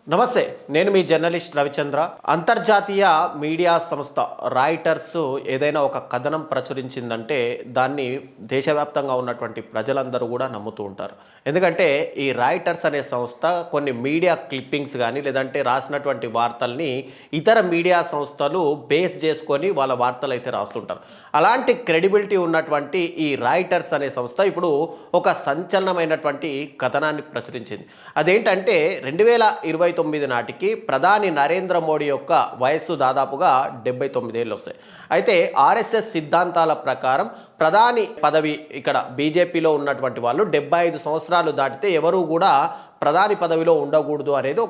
నమస్తే, నేను మీ జర్నలిస్ట్ రవిచంద్ర. అంతర్జాతీయ మీడియా సంస్థ రాయిటర్స్ ఏదైనా ఒక కథనం ప్రచురించిందంటే దాన్ని దేశవ్యాప్తంగా ఉన్నటువంటి ప్రజలందరూ కూడా నమ్ముతూ ఉంటారు. ఎందుకంటే ఈ రాయిటర్స్ అనే సంస్థ కొన్ని మీడియా క్లిప్పింగ్స్ కానీ లేదంటే రాసినటువంటి వార్తల్ని ఇతర మీడియా సంస్థలు బేస్ చేసుకొని వాళ్ళ వార్తలు అయితే రాస్తుంటారు. అలాంటి క్రెడిబిలిటీ ఉన్నటువంటి ఈ రాయిటర్స్ అనే సంస్థ ఇప్పుడు ఒక సంచలనమైనటువంటి కథనాన్ని ప్రచురించింది. అదేంటంటే 2029 నాటికి ప్రధాని నరేంద్ర మోడీ యొక్క వయస్సు దాదాపుగా 79 ఏళ్ళు వస్తాయి. అయితే ఆర్ఎస్ఎస్ సిద్ధాంతాల ప్రకారం ప్రధాని పదవి ఇక్కడ బీజేపీలో ఉన్నటువంటి వాళ్ళు 75 సంవత్సరాలు దాటితే ఎవరు కూడా ప్రధాని పదవిలో ఉండకూడదు అనేది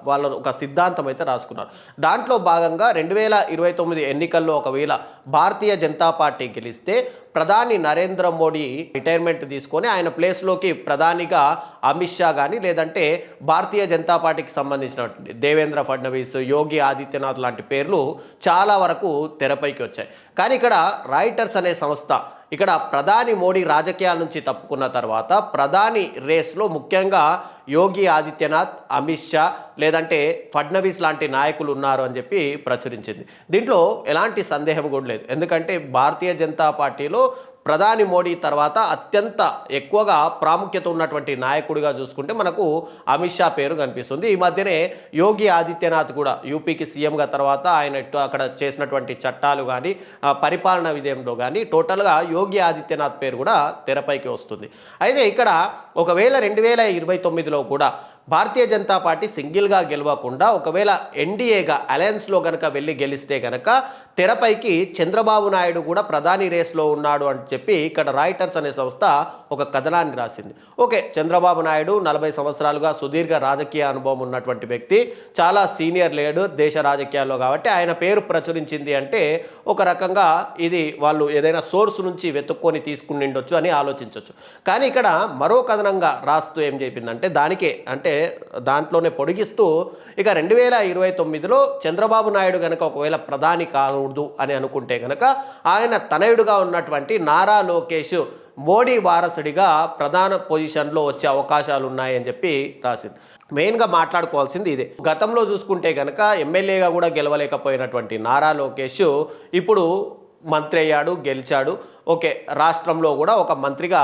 వాళ్ళ ఒక సిద్ధాంతం అయితే రాసుకున్నారు. దాంట్లో భాగంగా 2029 ఎన్నికల్లో ఒకవేళ భారతీయ జనతా పార్టీ గెలిస్తే ప్రధాని నరేంద్ర మోడీ రిటైర్మెంట్ తీసుకొని ఆయన ప్లేస్లోకి ప్రధానిగా అమిత్ షా కానీ లేదంటే భారతీయ జనతా పార్టీకి సంబంధించినటువంటి దేవేంద్ర ఫడ్నవీస్, యోగి ఆదిత్యనాథ్ లాంటి పేర్లు చాలా వరకు తెరపైకి వచ్చాయి. కానీ ఇక్కడ రాయిటర్స్ అనే సంస్థ ఇక్కడ ప్రధాని మోడీ రాజకీయాల నుంచి తప్పుకున్న తర్వాత ప్రధాని రేస్లో ముఖ్యంగా యోగి ఆదిత్యనాథ్, అమిత్ షా లేదంటే ఫడ్నవీస్ లాంటి నాయకులు ఉన్నారు అని చెప్పి ప్రచురించింది. దీంట్లో ఎలాంటి సందేహం కూడా లేదు. ఎందుకంటే భారతీయ జనతా పార్టీలో ప్రధాని మోడీ తర్వాత అత్యంత ఎక్కువగా ప్రాముఖ్యత ఉన్నటువంటి నాయకుడిగా చూసుకుంటే మనకు అమిత్ షా పేరు కనిపిస్తుంది. ఈ మధ్యనే యోగి ఆదిత్యనాథ్ కూడా యూపీకి సీఎంగా తర్వాత ఆయన అక్కడ చేసినటువంటి చట్టాలు కానీ పరిపాలన విధంలో కానీ టోటల్గా యోగి ఆదిత్యనాథ్ పేరు కూడా తెరపైకి వస్తుంది. అయితే ఇక్కడ ఒకవేళ 2029లో కూడా భారతీయ జనతా పార్టీ సింగిల్గా గెలవకుండా ఒకవేళ ఎన్డీఏగా అలయన్స్లో కనుక వెళ్ళి గెలిస్తే కనుక తెరపైకి చంద్రబాబు నాయుడు కూడా ప్రధాని రేస్లో ఉన్నాడు అని చెప్పి ఇక్కడ రాయిటర్స్ అనే సంస్థ ఒక కథనాన్ని రాసింది. ఓకే, చంద్రబాబు నాయుడు 40 సంవత్సరాలుగా సుదీర్ఘ రాజకీయ అనుభవం ఉన్నటువంటి వ్యక్తి, చాలా సీనియర్ లీడర్ దేశ రాజకీయాల్లో, కాబట్టి ఆయన పేరు ప్రచురించింది అంటే ఒక రకంగా ఇది వాళ్ళు ఏదైనా సోర్స్ నుంచి వెతుక్కొని తీసుకుని ఉండొచ్చు అని ఆలోచించవచ్చు. కానీ ఇక్కడ మరో కథనంగా రాస్తూ ఏం చెప్పిందంటే దాంట్లోనే పొడిగిస్తూ ఇక 2029లో చంద్రబాబు నాయుడు కనుక ఒకవేళ ప్రధాని కాకూడదు అని అనుకుంటే కనుక ఆయన తనయుడుగా ఉన్నటువంటి నారా లోకేష్ మోడీ వారసుడిగా ప్రధాన పొజిషన్లో వచ్చే అవకాశాలు ఉన్నాయని చెప్పి రాసింది. మెయిన్గా మాట్లాడుకోవాల్సింది ఇదే. గతంలో చూసుకుంటే కనుక ఎమ్మెల్యేగా కూడా గెలవలేకపోయినటువంటి నారా లోకేష్ ఇప్పుడు మంత్రి అయ్యాడు, గెలిచాడు. ఓకే, రాష్ట్రంలో కూడా ఒక మంత్రిగా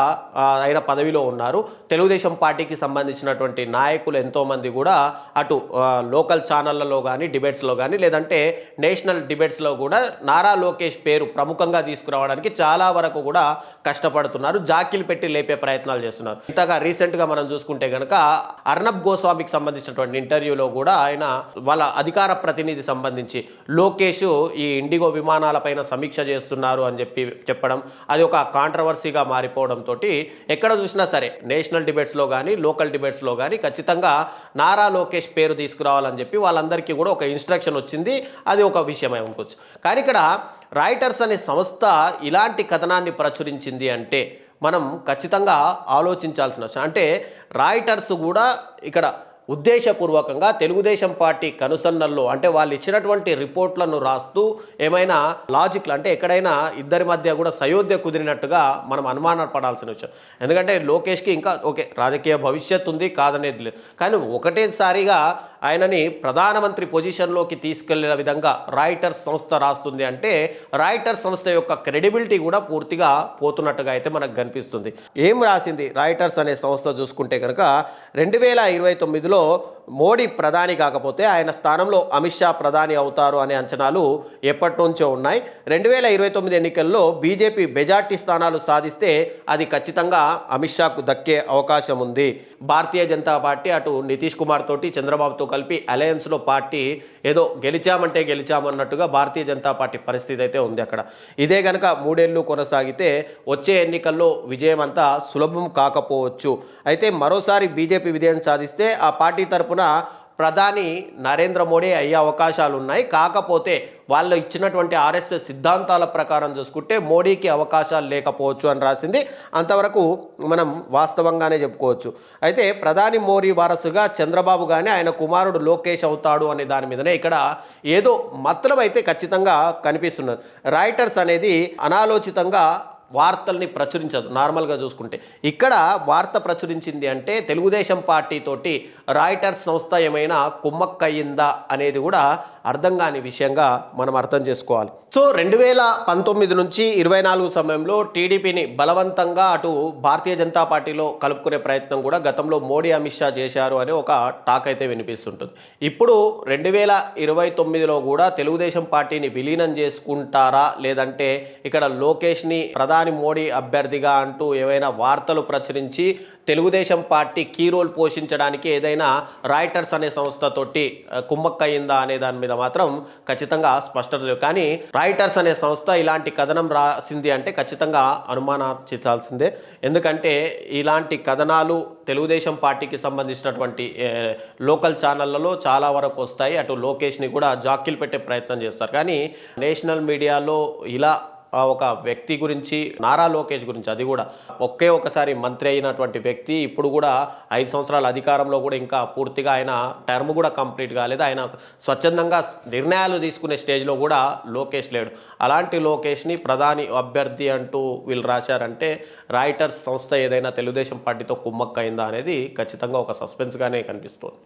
ఆయన పదవిలో ఉన్నారు. తెలుగుదేశం పార్టీకి సంబంధించినటువంటి నాయకులు ఎంతోమంది కూడా అటు లోకల్ ఛానళ్లలో కానీ డిబేట్స్లో కానీ లేదంటే నేషనల్ డిబేట్స్లో కూడా నారా లోకేష్ పేరు ప్రముఖంగా తీసుకురావడానికి చాలా వరకు కూడా కష్టపడుతున్నారు, జాకీలు పెట్టి లేపే ప్రయత్నాలు చేస్తున్నారు. ఇంతగా రీసెంట్గా మనం చూసుకుంటే కనుక అర్నబ్ గోస్వామికి సంబంధించినటువంటి ఇంటర్వ్యూలో కూడా ఆయన వాళ్ళ అధికార ప్రతినిధి సంబంధించి లోకేష్ ఈ ఇండిగో విమానాలపైన సమీక్ష చేస్తున్నారు అని చెప్పడం అది ఒక కాంట్రవర్సీగా మారిపోవడంతో ఎక్కడ చూసినా సరే నేషనల్ డిబేట్స్లో కానీ లోకల్ డిబేట్స్లో కానీ ఖచ్చితంగా నారా లోకేష్ పేరు తీసుకురావాలని చెప్పి వాళ్ళందరికీ కూడా ఒక ఇన్స్ట్రక్షన్ వచ్చింది. అది ఒక విషయమై ఉండొచ్చు. కానీ ఇక్కడ రాయిటర్స్ అనే సంస్థ ఇలాంటి కథనాన్ని ప్రచురించింది అంటే మనం ఖచ్చితంగా ఆలోచించాల్సిన అంటే రాయిటర్స్ కూడా ఇక్కడ ఉద్దేశపూర్వకంగా తెలుగుదేశం పార్టీ కనుసన్నల్లో అంటే వాళ్ళు ఇచ్చినటువంటి రిపోర్ట్లను రాస్తూ ఏమైనా లాజిక్లు అంటే ఎక్కడైనా ఇద్దరి మధ్య కూడా సయోధ్య కుదిరినట్టుగా మనం అనుమాన పడాల్సిన విషయం. ఎందుకంటే లోకేష్కి ఇంకా ఓకే రాజకీయ భవిష్యత్తు ఉంది, కాదనేది లేదు. కానీ ఒకటేసారిగా ఆయనని ప్రధానమంత్రి పొజిషన్లోకి తీసుకెళ్లిన విధంగా రాయిటర్స్ సంస్థ రాస్తుంది అంటే రాయిటర్స్ సంస్థ యొక్క క్రెడిబిలిటీ కూడా పూర్తిగా పోతున్నట్టుగా అయితే మనకు కనిపిస్తుంది. ఏం రాసింది రాయిటర్స్ అనే సంస్థ చూసుకుంటే కనుక 2029లో మోడీ ప్రధాని కాకపోతే ఆయన స్థానంలో అమిత్ షా ప్రధాని అవుతారు అనే అంచనాలు ఎప్పటి నుంచో ఉన్నాయి. 2029 ఎన్నికల్లో బీజేపీ మెజార్టీ స్థానాలు సాధిస్తే అది ఖచ్చితంగా అమిత్ షాకు దక్కే అవకాశం ఉంది. భారతీయ జనతా పార్టీ అటు నితీష్ కుమార్ తోటి చంద్రబాబుతో కలిపి అలయన్స్లో పార్టీ ఏదో గెలిచామంటే గెలిచామన్నట్టుగా భారతీయ జనతా పార్టీ పరిస్థితి అయితే ఉంది అక్కడ. ఇదే కనుక 3 ఏళ్ళు కొనసాగితే వచ్చే ఎన్నికల్లో విజయం అంతా సులభం కాకపోవచ్చు. అయితే మరోసారి బీజేపీ విజయం సాధిస్తే ఆ పార్టీ తరపున ప్రధాని నరేంద్ర మోడీ అయ్యే అవకాశాలు ఉన్నాయి. కాకపోతే వాళ్ళు ఇచ్చినటువంటి ఆర్ఎస్ఎస్ సిద్ధాంతాల ప్రకారం చూసుకుంటే మోడీకి అవకాశాలు లేకపోవచ్చు అని రాసింది. అంతవరకు మనం వాస్తవంగానే చెప్పుకోవచ్చు. అయితే ప్రధాని మోడీ వారసుగా చంద్రబాబు కానీ ఆయన కుమారుడు లోకేష్ అవుతాడు అనే దాని మీదనే ఇక్కడ ఏదో మతలం అయితే ఖచ్చితంగా కనిపిస్తున్నది. రాయిటర్స్ అనేది అనాలోచితంగా వార్తల్ని ప్రచురించదు నార్మల్గా చూసుకుంటే. ఇక్కడ వార్త ప్రచురించింది అంటే తెలుగుదేశం పార్టీ తోటి రాయిటర్స్ సంస్థ ఏమైనా కుమ్మక్కయిందా అనేది కూడా అర్థం కాని విషయంగా మనం అర్థం చేసుకోవాలి. సో 2019 నుంచి 24 సమయంలో టీడీపీని బలవంతంగా అటు భారతీయ జనతా పార్టీలో కలుపుకునే ప్రయత్నం కూడా గతంలో మోడీ అమిత్ షా చేశారు అని ఒక టాక్ అయితే వినిపిస్తుంటుంది. ఇప్పుడు 2029లో కూడా తెలుగుదేశం పార్టీని విలీనం చేసుకుంటారా, లేదంటే ఇక్కడ లోకేష్ని ప్రధాని మోడీ అభ్యర్థిగా అంటూ ఏవైనా వార్తలు ప్రచురించి తెలుగుదేశం పార్టీ కీ రోల్ పోషించడానికి ఏదైనా రాయిటర్స్ అనే సంస్థతోటి కుమ్మక్కయిందా అనే దాని మీద మాత్రం ఖచ్చితంగా స్పష్టత లేదు. కానీ రాయిటర్స్ అనే సంస్థ ఇలాంటి కథనం రాసింది అంటే ఖచ్చితంగా అనుమానించాల్సిందే. ఎందుకంటే ఇలాంటి కథనాలు తెలుగుదేశం పార్టీకి సంబంధించినటువంటి లోకల్ ఛానళ్లలో చాలా వరకు వస్తాయి. అటు లోకేష్ని కూడా జాకీలు పెట్టే ప్రయత్నం చేస్తారు. కానీ నేషనల్ మీడియాలో ఇలా ఒక వ్యక్తి గురించి, నారా లోకేష్ గురించి, అది కూడా ఒకసారి మంత్రి అయినటువంటి వ్యక్తి, ఇప్పుడు కూడా 5 సంవత్సరాల అధికారంలో కూడా ఇంకా పూర్తిగా ఆయన టర్మ్ కూడా కంప్లీట్ కాలేదు. ఆయన స్వచ్ఛందంగా నిర్ణయాలు తీసుకునే స్టేజ్లో కూడా లోకేష్ లేడు. అలాంటి లోకేష్ని ప్రధాని అభ్యర్థి అంటూ వీళ్ళు రాశారంటే రాయిటర్స్ సంస్థ ఏదైనా తెలుగుదేశం పార్టీతో కుమ్మక్కయిందా అనేది ఖచ్చితంగా ఒక సస్పెన్స్గానే కనిపిస్తుంది.